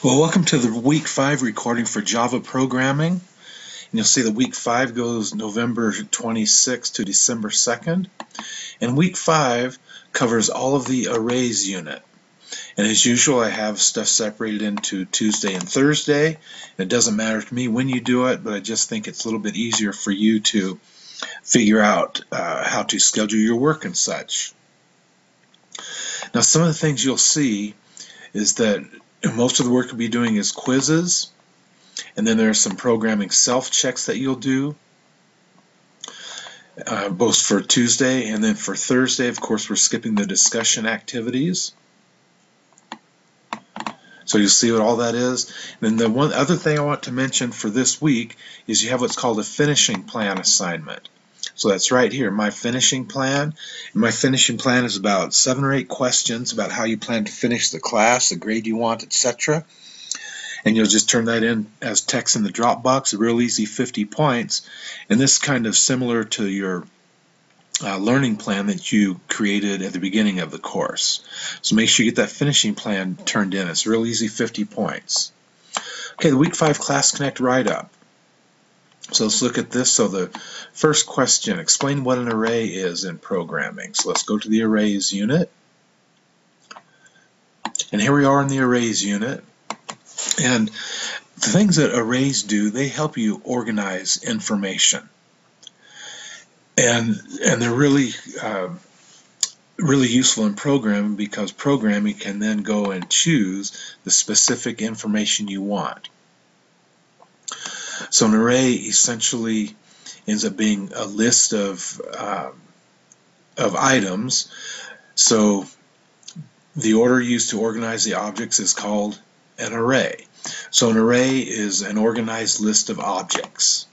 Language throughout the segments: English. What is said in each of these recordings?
Well, welcome to the week 5 recording for Java programming. And you'll see that week 5 goes November 26th to December 2nd. And week 5 covers all of the arrays unit. And as usual, I have stuff separated into Tuesday and Thursday. And it doesn't matter to me when you do it, but I just think it's a little bit easier for you to figure out how to schedule your work and such. Now, some of the things you'll see is that most of the work you'll be doing is quizzes, and then there are some programming self-checks that you'll do, both for Tuesday and then for Thursday. Of course, we're skipping the discussion activities. So you'll see what all that is. And then the one other thing I want to mention for this week is you have what's called a finishing plan assignment. So that's right here, my finishing plan. And my finishing plan is about 7 or 8 questions about how you plan to finish the class, the grade you want, etc. And you'll just turn that in as text in the Dropbox, a real easy 50 points. And this is kind of similar to your learning plan that you created at the beginning of the course. So make sure you get that finishing plan turned in. It's real easy 50 points. Okay, the week 5 Class Connect write-up. So let's look at this. So the first question, explain what an array is in programming. So let's go to the arrays unit. And here we are in the arrays unit. And the things that arrays do, they help you organize information. And they're really useful in programming because programming can then go and choose the specific information you want. So an array essentially ends up being a list of items. So the order used to organize the objects is called an array. So an array is an organized list of objects.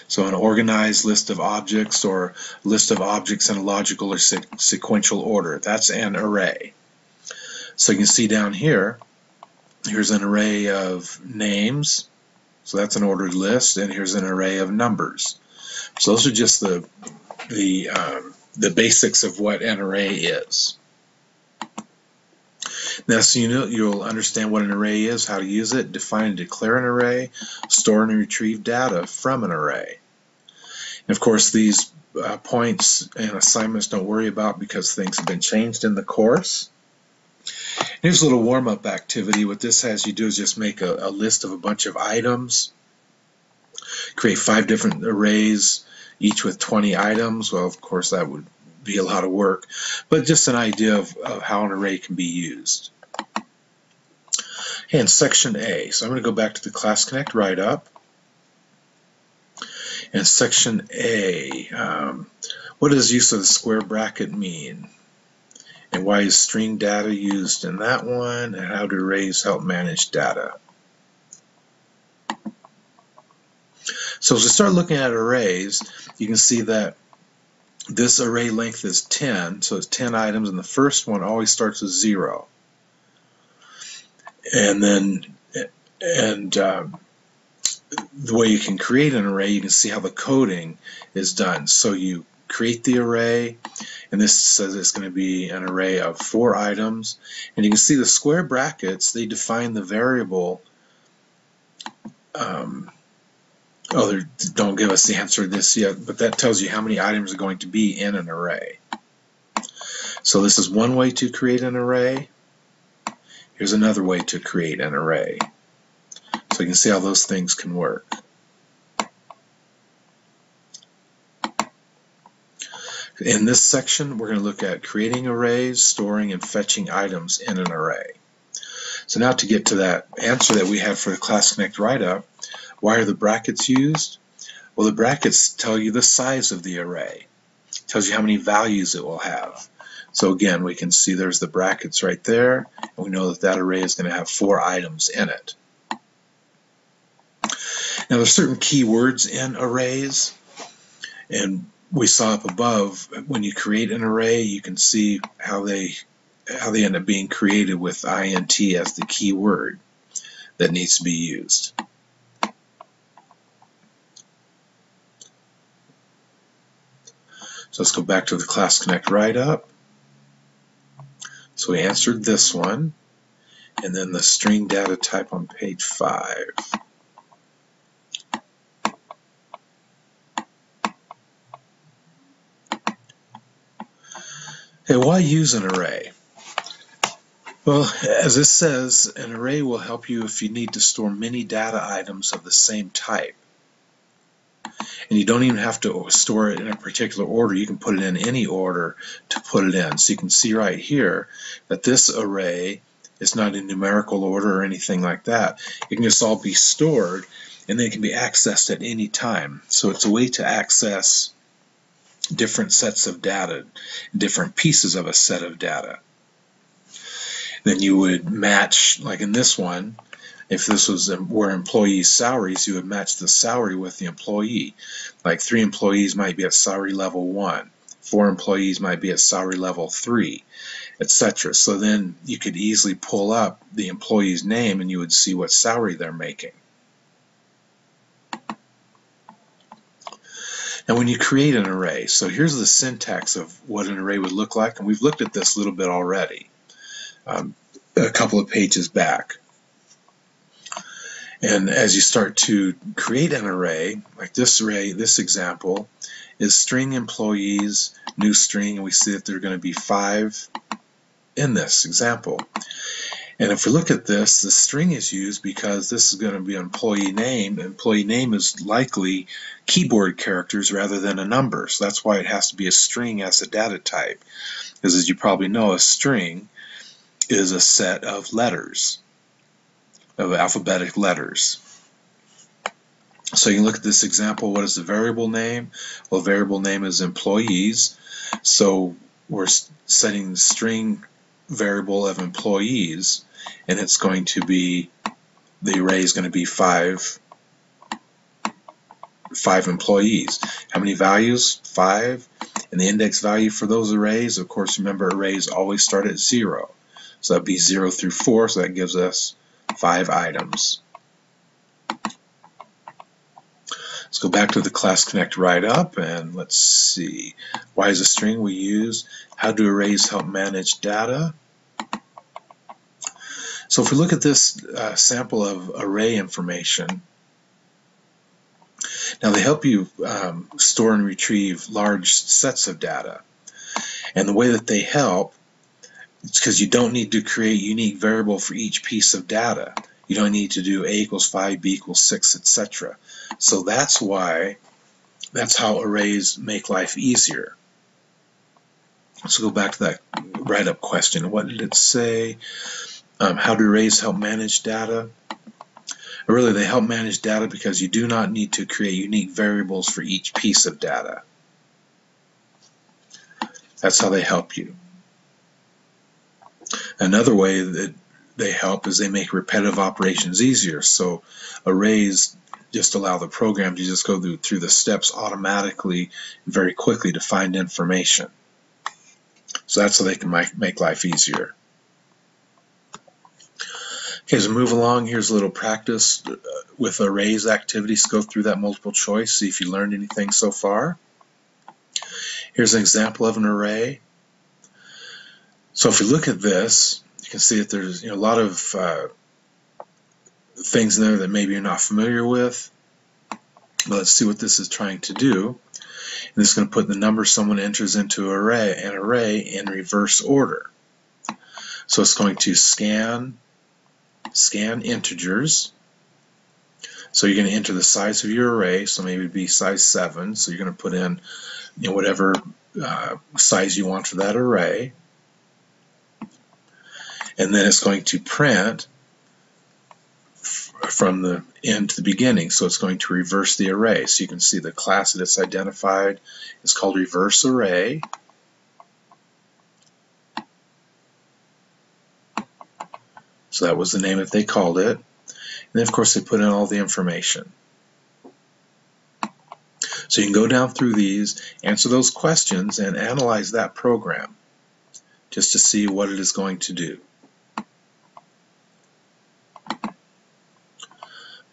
So an organized list of objects or list of objects in a logical or sequential order. That's an array. So you can see down here, here's an array of names. So that's an ordered list, and here's an array of numbers. So those are just the basics of what an array is. Now, so you'll understand what an array is, how to use it, define and declare an array, store and retrieve data from an array. And of course, these points and assignments don't worry about because things have been changed in the course. Here's a little warm-up activity. What this has you do is just make a list of a bunch of items, create 5 different arrays, each with 20 items. Well, of course, that would be a lot of work, but just an idea of how an array can be used. Okay, in section A, so I'm going to go back to the Class Connect write-up. In section A, what does use of the square bracket mean? And why is string data used in that one? And how do arrays help manage data? So as we start looking at arrays, you can see that this array length is 10, so it's 10 items, and the first one always starts with 0. And then, the way you can create an array, you can see how the coding is done. So you create the array, and this says it's going to be an array of 4 items. And you can see the square brackets, they define the variable. They don't give us the answer to this yet, but that tells you how many items are going to be in an array. So this is one way to create an array. Here's another way to create an array. So you can see how those things can work. In this section, we're going to look at creating arrays, storing, and fetching items in an array. So now to get to that answer that we have for the Class Connect write-up, why are the brackets used? Well, the brackets tell you the size of the array. It tells you how many values it will have. So again, we can see there's the brackets right there, and we know that that array is going to have 4 items in it. Now there's certain keywords in arrays, and we saw up above, when you create an array, you can see how they end up being created with INT as the key word that needs to be used. So let's go back to the Class Connect write-up. So we answered this one. and then the string data type on page 5. Okay, why use an array? Well, as this says, an array will help you if you need to store many data items of the same type. And you don't even have to store it in a particular order. You can put it in any order to put it in. So you can see right here that this array is not in numerical order or anything like that. It can just all be stored, and then it can be accessed at any time. So it's a way to access different sets of data, different pieces of a set of data. Then you would match, like in this one, if this were employees' salaries, you would match the salary with the employee. Like 3 employees might be at salary level 1, 4 employees might be at salary level 3, etc. So then you could easily pull up the employee's name and you would see what salary they're making. Now when you create an array, so here's the syntax of what an array would look like, and we've looked at this a little bit already, a couple of pages back. And as you start to create an array, like this array, this example, is string employees, new string, and we see that there are going to be 5 in this example. And if we look at this, the string is used because this is going to be an employee name. Employee name is likely keyboard characters rather than a number. So that's why it has to be a string as a data type. Because as you probably know, a string is a set of letters, of alphabetic letters. So you can look at this example. What is the variable name? Well, variable name is employees. So we're setting the string variable of employees, and it's going to be, the array is going to be 5 employees. How many values? 5. And the index value for those arrays, of course, remember arrays always start at 0. So that'd be 0 through 4, so that gives us 5 items. Let's go back to the Class Connect write-up and let's see. Why is a string we use? How do arrays help manage data? So if we look at this sample of array information, now they help you store and retrieve large sets of data. And the way that they help, it's because you don't need to create a unique variable for each piece of data. You don't need to do A equals 5, B equals 6, etc. So that's how arrays make life easier. Let's go back to that write-up question. What did it say? How do arrays help manage data? Really, they help manage data because you do not need to create unique variables for each piece of data. That's how they help you. Another way that they help is they make repetitive operations easier. So arrays just allow the program to just go through the steps automatically and very quickly to find information. So that's how they can make life easier. Okay, as we move along, here's a little practice with arrays activities. Go through that multiple choice, see if you learned anything so far. Here's an example of an array. So if you look at this, you can see that there's a lot of things in there that maybe you're not familiar with. But let's see what this is trying to do. And this is going to put the number someone enters into an array in reverse order. So it's going to scan integers. So you're going to enter the size of your array. So maybe it'd be size 7. So you're going to put in whatever size you want for that array. And then it's going to print from the end to the beginning. So it's going to reverse the array. So you can see the class that it's identified is called reverse array. So that was the name that they called it. And then of course they put in all the information. So you can go down through these, answer those questions, and analyze that program just to see what it is going to do.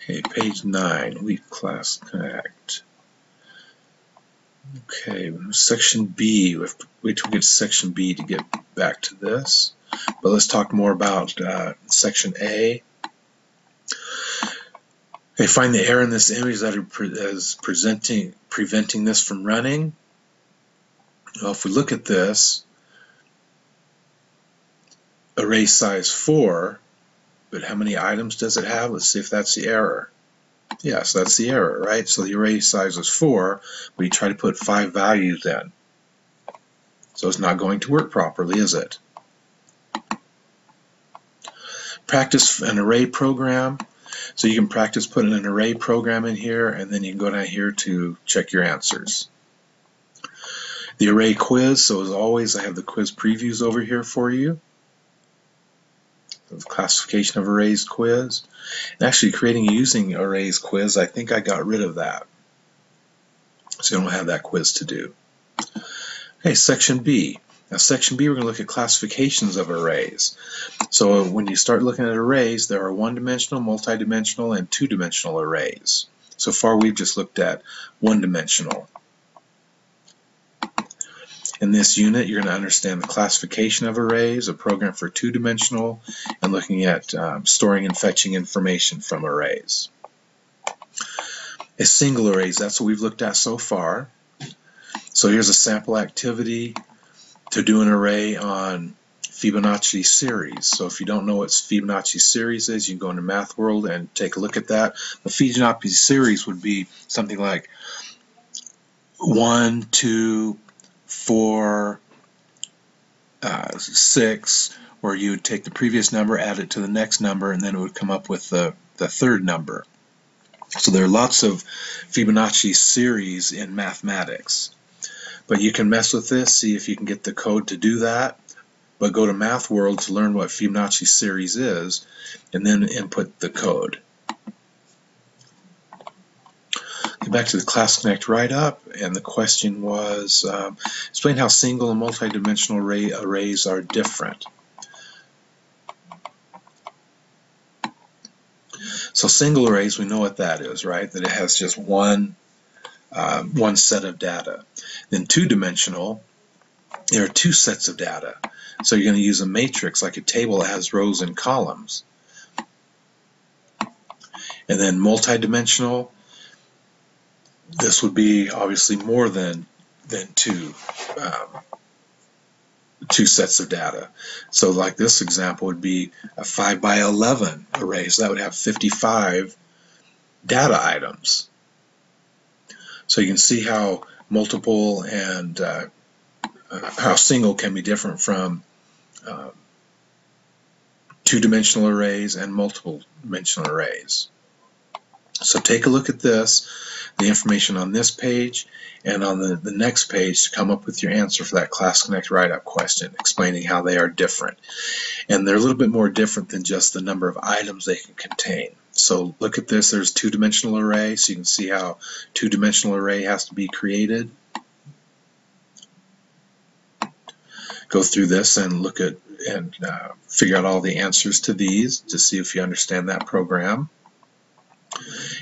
Okay, page 9, Leap Class Connect. Okay, section B. We have to wait till we get to section B to get back to this. But let's talk more about section A. Okay, find the error in this image that is preventing this from running. Well, if we look at this, array size 4, but how many items does it have? Let's see if that's the error. Yes, that's the error, right? So the array size is 4, but you try to put 5 values in. So it's not going to work properly, is it? Practice an array program. So you can practice putting an array program in here, and then you can go down here to check your answers. The array quiz, so as always, I have the quiz previews over here for you. The classification of arrays quiz. And actually creating using arrays quiz, I think I got rid of that. So you don't have that quiz to do. Okay, section B. Now section B, we're going to look at classifications of arrays. So when you start looking at arrays, there are one-dimensional, multi-dimensional, and two-dimensional arrays. So far we've just looked at one-dimensional. In this unit, you're going to understand the classification of arrays, a program for two-dimensional, and looking at storing and fetching information from arrays. A single arrays, that's what we've looked at so far. So here's a sample activity to do an array on Fibonacci series. So if you don't know what Fibonacci series is, you can go into Math World and take a look at that. The Fibonacci series would be something like 1, 2, 4, 6, where you would take the previous number, add it to the next number, and then it would come up with the third number. So there are lots of Fibonacci series in mathematics. But you can mess with this, see if you can get the code to do that. But go to Math World to learn what Fibonacci series is, and then input the code. Get back to the Class Connect write-up, and the question was, explain how single and multi-dimensional arrays are different. So single arrays, we know what that is, right? That it has just one set of data. Then two-dimensional, there are two sets of data. So you're going to use a matrix like a table that has rows and columns. And then multi-dimensional, this would be obviously more than two sets of data. So like this example would be a 5 by 11 array. So that would have 55 data items. So you can see how multiple and how single can be different from two-dimensional arrays and multiple-dimensional arrays. So take a look at this, the information on this page, and on the next page to come up with your answer for that Class Connect write-up question, explaining how they are different. And they're a little bit more different than just the number of items they can contain. So look at this, there's two-dimensional array, so you can see how two-dimensional array has to be created. Go through this and look at and figure out all the answers to these to see if you understand that program.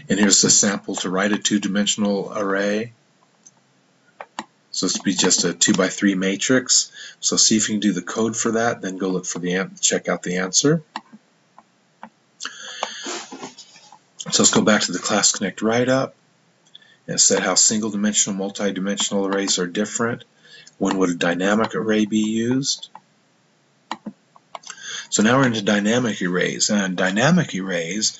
And here's the sample to write a two-dimensional array. So this would be just a 2 by 3 matrix. So see if you can do the code for that, then go look for check out the answer. So let's go back to the Class Connect write-up. And it said how single-dimensional, multi-dimensional arrays are different. When would a dynamic array be used? So now we're into dynamic arrays. And dynamic arrays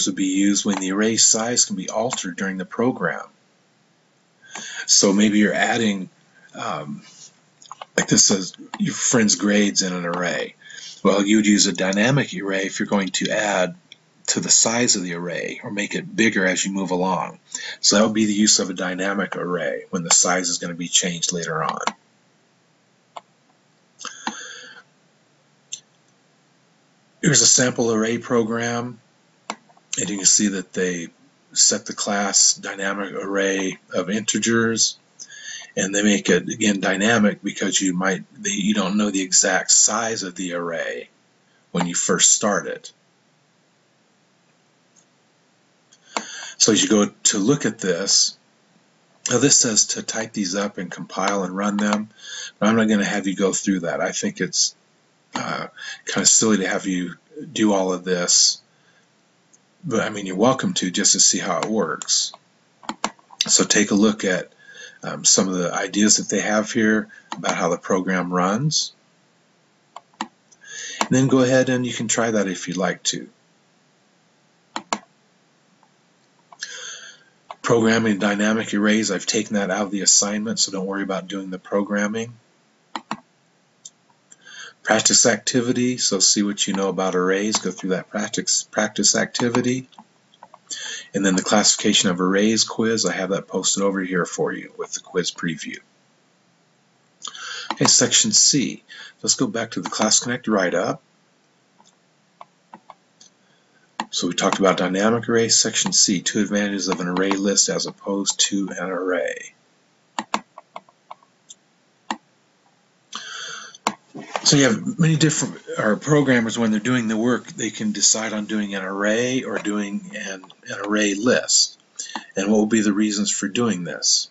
would be used when the array size can be altered during the program. So maybe you're adding, like this says, your friend's grades in an array. Well, you would use a dynamic array if you're going to add to the size of the array or make it bigger as you move along. So that would be the use of a dynamic array when the size is going to be changed later on. Here's a sample array program, and you can see that they set the class dynamic array of integers, and they make it again dynamic because you don't know the exact size of the array when you first start it. So as you go to look at this, Now this says to type these up and compile and run them, but I'm not going to have you go through that. I think it's kind of silly to have you do all of this, but I mean, you're welcome to, just to see how it works. So take a look at some of the ideas that they have here about how the program runs, and then go ahead and you can try that if you'd like to. Programming dynamic arrays, I've taken that out of the assignment, so don't worry about doing the programming. Practice activity, so see what you know about arrays, go through that practice activity. And then the classification of arrays quiz, I have that posted over here for you with the quiz preview. Okay, section C. Let's go back to the Class Connect write-up. So we talked about dynamic arrays. Section C, 2 advantages of an array list as opposed to an array. So you have many different programmers, when they're doing the work, they can decide on doing an array or doing an array list. And what will be the reasons for doing this?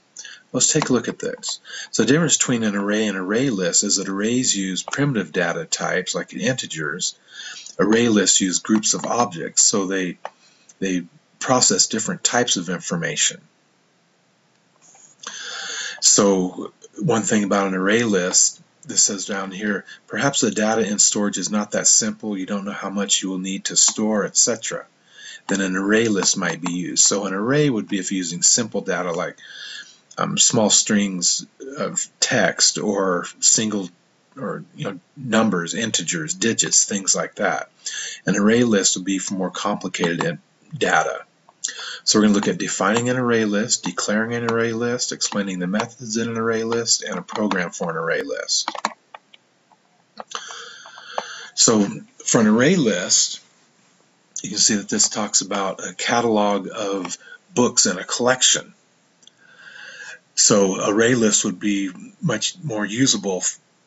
Let's take a look at this. So the difference between an array and array list is that arrays use primitive data types like integers. Array lists use groups of objects, so they process different types of information. So one thing about an array list, this says down here, perhaps the data in storage is not that simple, you don't know how much you will need to store, etc. Then an array list might be used. So an array would be if you're using simple data like small strings of text or single or numbers, integers, digits, things like that. An array list would be for more complicated data. So we're going to look at defining an array list, declaring an array list, explaining the methods in an array list, and a program for an array list. So for an array list, you can see that this talks about a catalog of books in a collection. So array list would be much more usable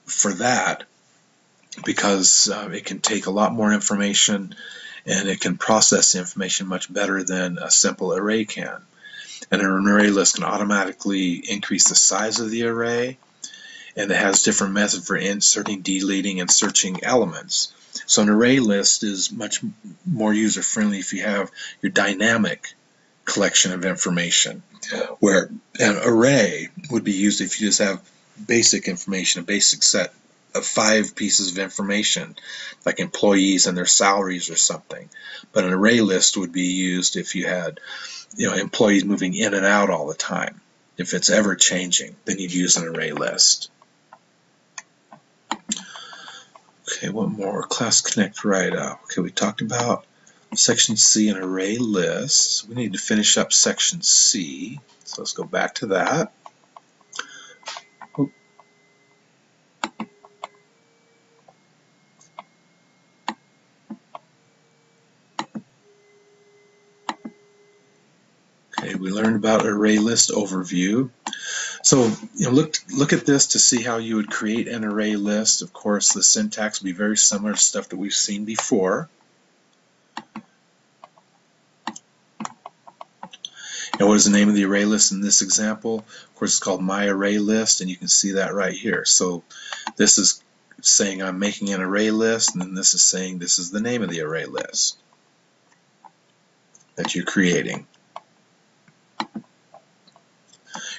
for that because it can take a lot more information and it can process the information much better than a simple array can. And an array list can automatically increase the size of the array, and it has different methods for inserting, deleting, and searching elements. So an array list is much more user-friendly if you have your dynamic collection of information, where an array would be used if you just have basic information, a basic set of 5 pieces of information, like employees and their salaries or something. But an array list would be used if you had, employees moving in and out all the time. If it's ever changing, then you'd use an array list. Okay, one more. Class Connect write-up. Okay, we talked about Section C, an array list. We need to finish up Section C, so let's go back to that. Okay, we learned about array list overview. So look at this to see how you would create an array list. Of course, the syntax will be very similar to stuff that we've seen before. And what is the name of the array list in this example? Of course, it's called My Array List, and you can see that right here. So this is saying I'm making an array list, and then this is saying this is the name of the array list that you're creating.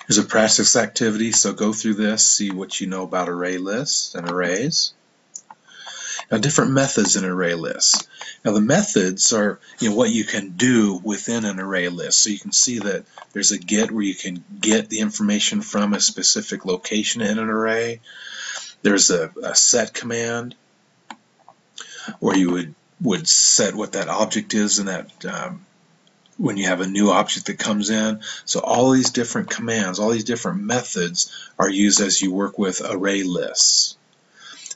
Here's a practice activity, so go through this, see what you know about array lists and arrays. Now, different methods in array lists. Now, the methods are what you can do within an array list. So you can see that there's a get where you can get the information from a specific location in an array. There's a set command where you would set what that object is in that when you have a new object that comes in. So all these different commands, all these different methods are used as you work with array lists.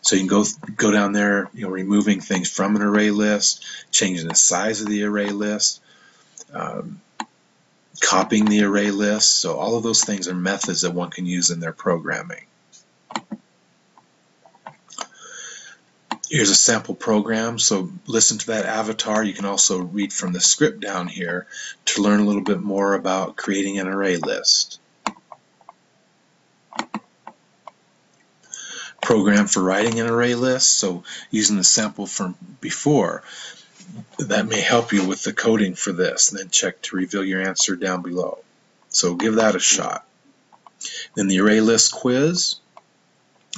So you can go down there, removing things from an array list, changing the size of the array list, copying the array list. So all of those things are methods that one can use in their programming. Here's a sample program, so listen to that avatar. You can also read from the script down here to learn a little bit more about creating an array list. program for writing an array list. So using the sample from before, that may help you with the coding for this. And then check to reveal your answer down below. So give that a shot. Then the array list quiz.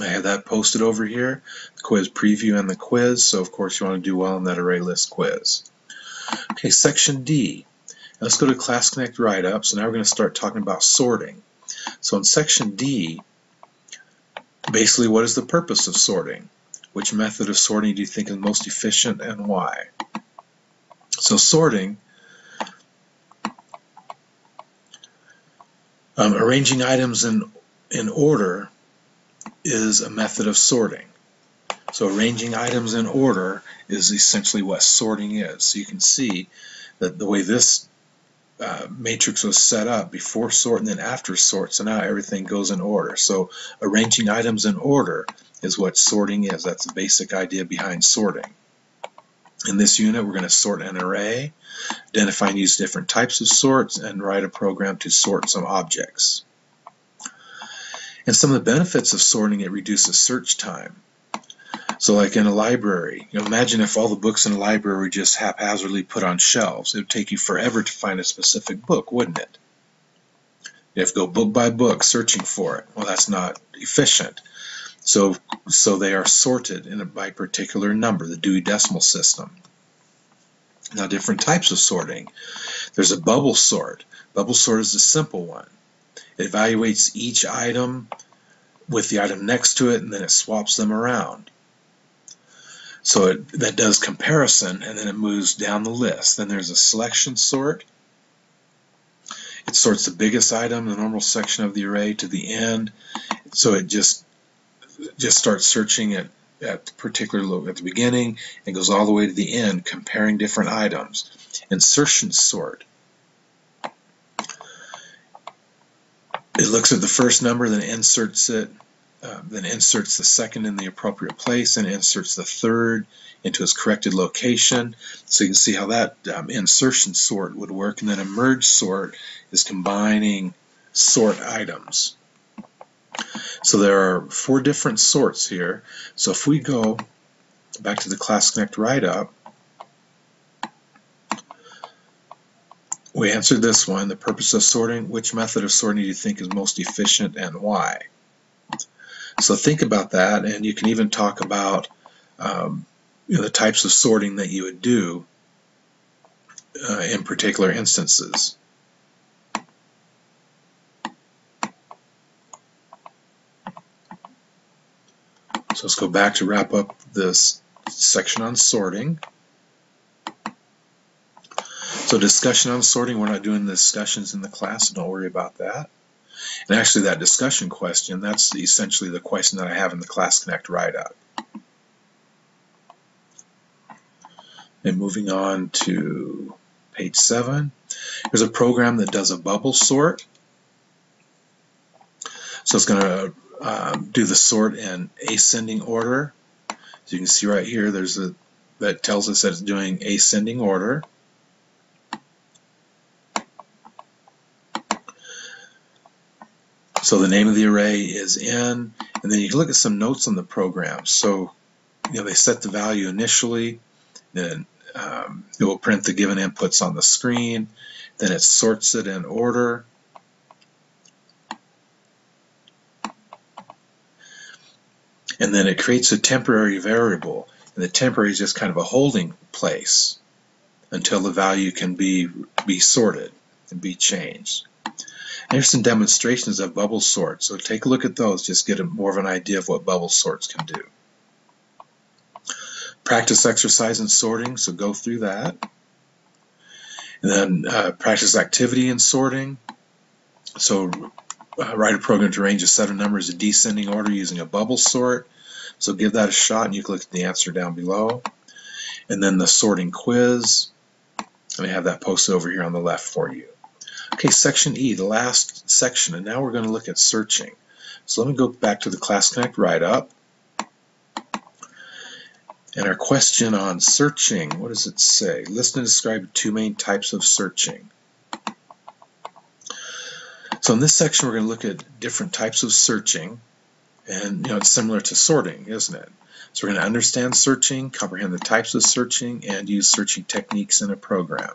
I have that posted over here, the quiz preview and the quiz. So of course you want to do well in that array list quiz. Okay, section D. Let's go to Class Connect Write-Up. So now we're going to start talking about sorting. So in section D, basically what is the purpose of sorting? Which method of sorting do you think is most efficient and why? So sorting, arranging items in order is a method of sorting. So arranging items in order is essentially what sorting is. So you can see that the way this matrix was set up before sort and then after sort, so now everything goes in order. So arranging items in order is what sorting is. That's the basic idea behind sorting. In this unit, we're going to sort an array, identify and use different types of sorts, and write a program to sort some objects. And some of the benefits of sorting, it reduces search time. So like in a library, imagine if all the books in a library were just haphazardly put on shelves. It would take you forever to find a specific book, wouldn't it? You have to go book by book searching for it. Well, that's not efficient. So they are sorted by particular number, the Dewey Decimal System. Now different types of sorting. There's a bubble sort. Bubble sort is the simple one. It evaluates each item with the item next to it, and then it swaps them around. So that does comparison, and then it moves down the list. Then there's a selection sort. It sorts the biggest item, the normal section of the array, to the end. So it just starts searching at the beginning and goes all the way to the end, comparing different items. Insertion sort. It looks at the first number, then inserts it. Then inserts the second in the appropriate place and inserts the third into its corrected location. So you can see how that insertion sort would work. And then a merge sort is combining sort items. So there are 4 different sorts here. So if we go back to the Class Connect Write-Up, we answered this one, the purpose of sorting. Which method of sorting do you think is most efficient and why? So think about that, and you can even talk about the types of sorting that you would do in particular instances. So let's go back to wrap up this section on sorting. So discussion on sorting, we're not doing the discussions in the class, so don't worry about that. And actually that discussion question, that's essentially the question that I have in the Class Connect Write-Up. And moving on to page 7, there's a program that does a bubble sort. So it's going to do the sort in ascending order. So you can see right here, that tells us that it's doing ascending order. So the name of the array is n, and then you can look at some notes on the program. So they set the value initially, then it will print the given inputs on the screen, then it sorts it in order, and then it creates a temporary variable, and the temporary is just kind of a holding place until the value can be sorted and be changed. Here's some demonstrations of bubble sorts. So take a look at those, just get more of an idea of what bubble sorts can do. Practice exercise in sorting, so go through that. And then practice activity in sorting. So write a program to arrange a set of numbers in descending order using a bubble sort. So give that a shot, and you can look at the answer down below. And then the sorting quiz. And I have that posted over here on the left for you. Okay, section E, the last section, and now we're going to look at searching. So let me go back to the Class Connect Write-Up. And our question on searching, what does it say? List and describe 2 main types of searching. So in this section, we're going to look at different types of searching. And it's similar to sorting, isn't it? So we're going to understand searching, comprehend the types of searching, and use searching techniques in a program.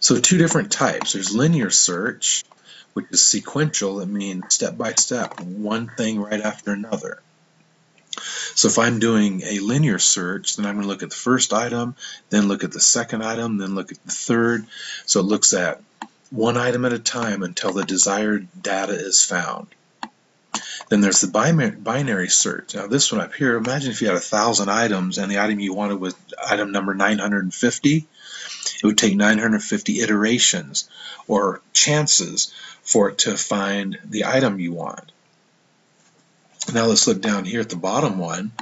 So two different types. There's linear search, which is sequential. It means step by step, one thing right after another. So if I'm doing a linear search, then I'm going to look at the first item, then look at the second item, then look at the third. So it looks at one item at a time until the desired data is found. Then there's the binary search. Now this one up here, imagine if you had 1,000 items and the item you wanted was item number 950. It would take 950 iterations or chances for it to find the item you want. Now let's look down here at the bottom one.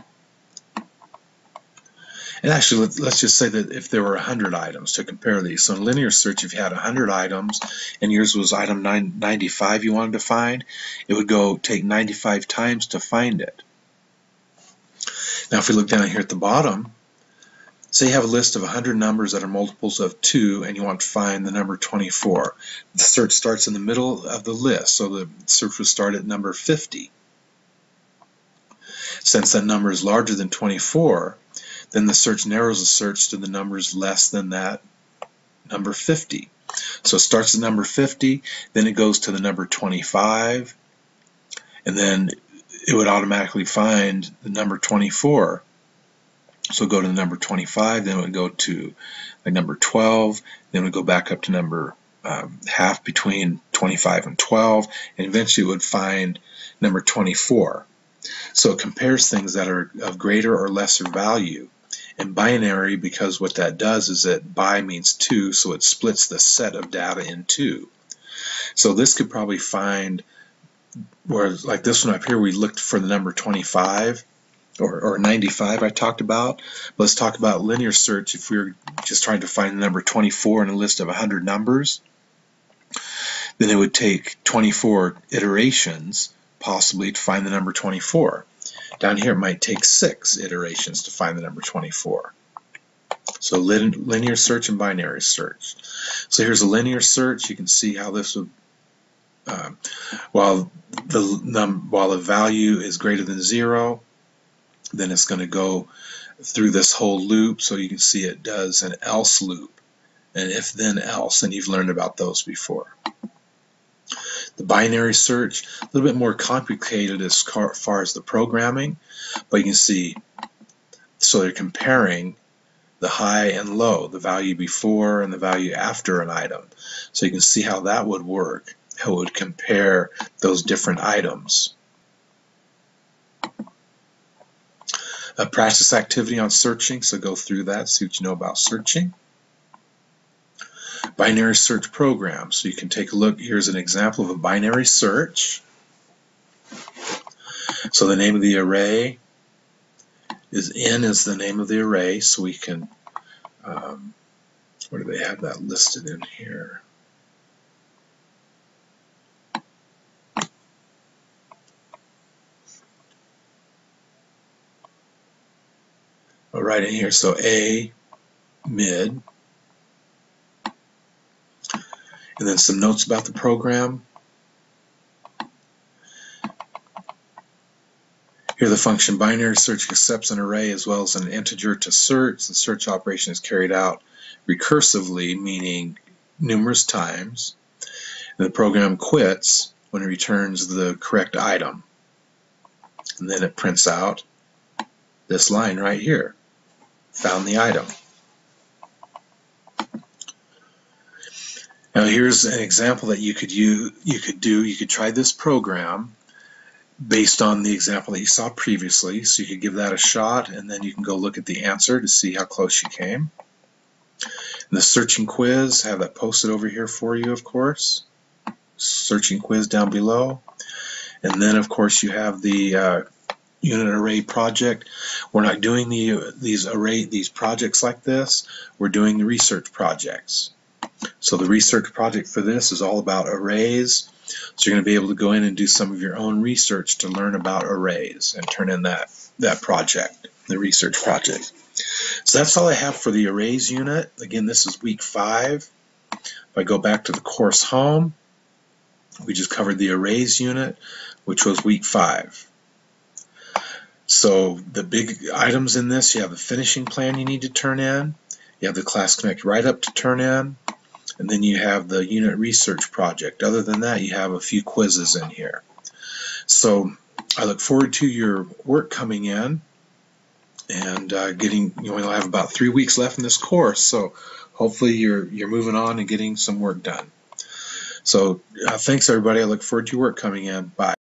And actually, let's just say that if there were 100 items to compare these. So in linear search, if you had 100 items and yours was item 95 you wanted to find, it would go take 95 times to find it. Now if we look down here at the bottom, say you have a list of 100 numbers that are multiples of 2 and you want to find the number 24. The search starts in the middle of the list, so the search would start at number 50. Since that number is larger than 24, then the search narrows the search to the numbers less than that number 50. So it starts at number 50, then it goes to the number 25, and then it would automatically find the number 24. So go to the number 25, then it would go to like number 12, then it would go back up to number half between 25 and 12, and eventually it would find number 24. So it compares things that are of greater or lesser value. In binary, because what that does is that bi means 2, so it splits the set of data in 2. So this could probably find, whereas like this one up here, we looked for the number 25 or 95 I talked about. Let's talk about linear search. If we were just trying to find the number 24 in a list of 100 numbers, then it would take 24 iterations possibly to find the number 24. Down here it might take 6 iterations to find the number 24. So linear search and binary search. So here's a linear search. You can see how this would, while the value is greater than 0, then it's going to go through this whole loop. So you can see it does an else loop, and if then else, and you've learned about those before. The binary search, a little bit more complicated as far as the programming, but you can see, so they're comparing the high and low, the value before and the value after an item. So you can see how that would work, how it would compare those different items. A practice activity on searching, so go through that, see what you know about searching. Binary search program, so you can take a look. Here's an example of a binary search. So the name of the array is N is the name of the array, so we can, where do they have that listed in here? Oh, right in here, so A, mid, and then some notes about the program. Here the function binary search accepts an array as well as an integer to search. The search operation is carried out recursively, meaning numerous times. And the program quits when it returns the correct item. And then it prints out this line right here, found the item. Now here's an example that you could try this program based on the example that you saw previously. So you could give that a shot, and then you can go look at the answer to see how close you came. And the searching quiz, have that posted over here for you, of course. Searching quiz down below. And then of course you have the unit array project. We're not doing these projects like this. We're doing the research projects. So the research project for this is all about arrays. So you're going to be able to go in and do some of your own research to learn about arrays and turn in that project, the research project. So that's all I have for the arrays unit. Again, this is week 5. If I go back to the course home, We just covered the arrays unit, which was week 5. So the big items in this, you have a finishing plan you need to turn in, you have the Class Connect write-up to turn in, and then you have the unit research project. Other than that, you have a few quizzes in here. So I look forward to your work coming in and getting, you only have about 3 weeks left in this course, so hopefully you're moving on and getting some work done. So thanks everybody. I look forward to your work coming in. Bye.